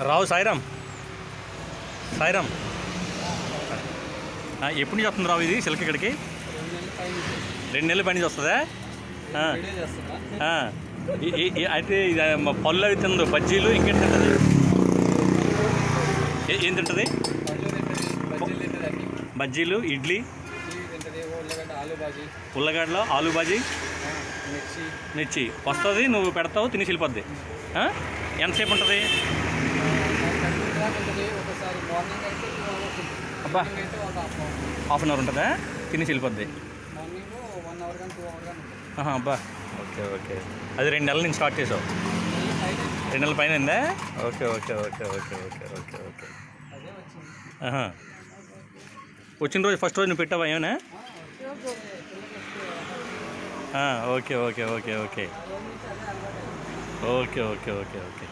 రావు సాయిరామ్. సాయిరామ్, ఎప్పటి నుంచి వస్తుంది రావు ఇది సిల్క్ ఇక్కడికి? 2 నెలల పని నుంచి వస్తుందా? అయితే ఇది పళ్ళు అవి తిందు, బజ్జీలు ఇంకేంటి తింటుంది? ఏం తింటుంది? బజ్జీలు, ఇడ్లీ, ఉల్లగడ్డలో ఆలు బాజీ, మిర్చి వస్తుంది. నువ్వు పెడతావు, తినేసి వెళ్ళిపోద్ది. ఎంతసేపు ఉంటుంది? అబ్బా, హాఫ్ అన్ అవర్ ఉంటుందా? తినేసి వెళ్ళిపోద్ది. అబ్బా, ఓకే ఓకే. అది 2 నెలల నుంచి స్టార్ట్ చేసావు? 2 నెలల పైన అయిందా? Okay okay okay okay okay okay okay. వచ్చిన రోజు ఫస్ట్ రోజు నువ్వు పెట్టావా ఏమైనా? Okay okay okay okay okay okay okay okay.